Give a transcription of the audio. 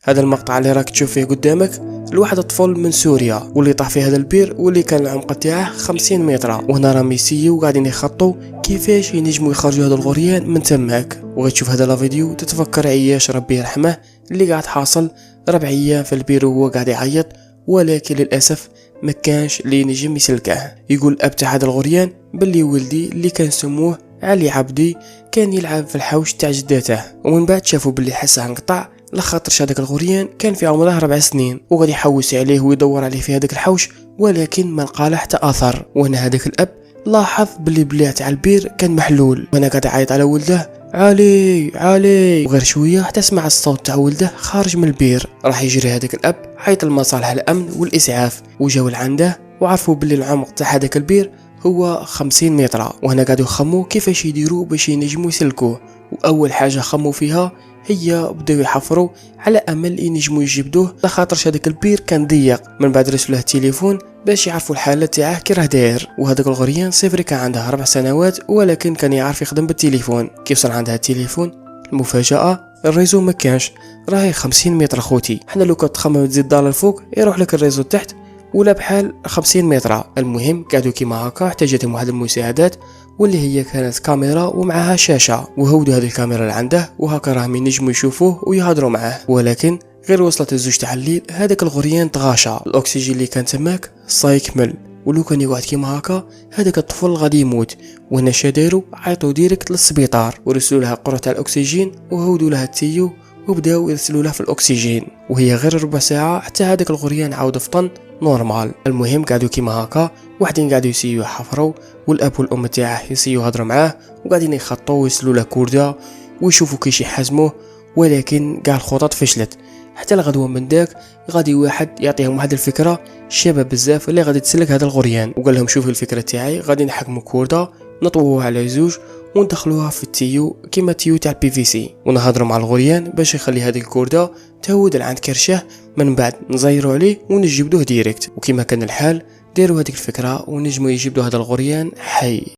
هذا المقطع اللي راك تشوف فيه قدامك لواحد طفل من سوريا واللي طاح في هذا البير واللي كان العمق تاعه 50 متر، وهنا راهم يسيو وقاعدين يخطوا كيفاش ينجموا يخرجوا هذا الغريان من تماك. وغتشوف هذا الفيديو تتفكر عياش ربي يرحمه اللي قاعد حاصل 4 ايام في البير وهو قاعد يعيط، ولكن للاسف ما كانش اللي ينجم يسلكه. يقول الاب تاع هذا الغريان باللي ولدي اللي كان سموه علي عبدي كان يلعب في الحوش تاع جدته، ومن بعد شافوا باللي حسه انقطع لخاطرش هذاك الغريان كان في عمره 4 سنين وغادي يحوس عليه ويدور عليه في هذاك الحوش، ولكن ما لقى له حتى اثر. وهنا هذاك الاب لاحظ باللي بليع تاع البير كان محلول، وانا قاعد يعيط على ولده علي علي، وغير شويه حتى سمع الصوت تاع ولده خارج من البير. راح يجري هذاك الاب عيط لمصالح الامن والاسعاف وجاو لعنده وعرفوا باللي العمق تاع هذاك البير هو 50 متر، وهنا قاعدوا يخموا كيفاش يديروا باش ينجموا يسلكوه. واول حاجه خموا فيها هي بداو يحفروا على امل ينجموا يجبدوه لخاطرش هذاك البير كان ضيق. من بعد رسلوه التليفون باش يعرفوا الحاله تاعه كي راه داير. وهذاك الغريان صفري كان عنده 4 سنوات ولكن كان يعرف يخدم بالتليفون. كيف صار عندها التليفون المفاجاه الريزو ما كانش، راهي 50 متر خوتي. حنا لو كنت تخمم تزيد دار الفوق يروح لك الريزو تحت ولا بحال 50 متر. المهم قعدوا كيما هكا حتى جاتهم واحد المساعدات واللي هي كانت كاميرا ومعها شاشه، وهودوا هذه الكاميرا اللي عنده وهكا راهم ينجموا يشوفوه ويهضروا معاه. ولكن غير وصلت الزوج تاع الليل هذاك الغريان تغاشى، الاكسجين اللي كان تماك صايكمل، ولو كان يقعد كيما هكا هذاك الطفل غادي يموت. وهنا شاديرو عيطوا ديريكت للسبيطار ورسلوا لها قرعه تاع الاكسجين وهودوا لها التيو وبداو يرسلوا له في الاكسجين. وهي غير ربع ساعه حتى هذاك الغريان عاود فطن نورمال. المهم قعدوا كيما هكا وحدين قعدوا يسيو يحفروا والاب والام تاعه يسيو يهضروا معاه وقاعدين يخطوا ويسلوا له كورده ويشوفوا كيش يحزموه، ولكن كاع الخطط فشلت. حتى الغدوه من داك غادي واحد يعطيهم واحد الفكره شابه بزاف اللي غادي تسلك هذا الغريان، وقال لهم شوفوا الفكره تاعي غادي نحكموا كورده نطووها على زوج وندخلوها في التيو كيما التيو تاع البي في سي ونهضروا مع الغريان باش يخلي هذه الكورده تهود لعند كرشه، من بعد نزيروا عليه ونجبدوه ديريكت. وكما كان الحال داروا هذيك الفكره ونجموا يجبدوا هذا الغريان حي.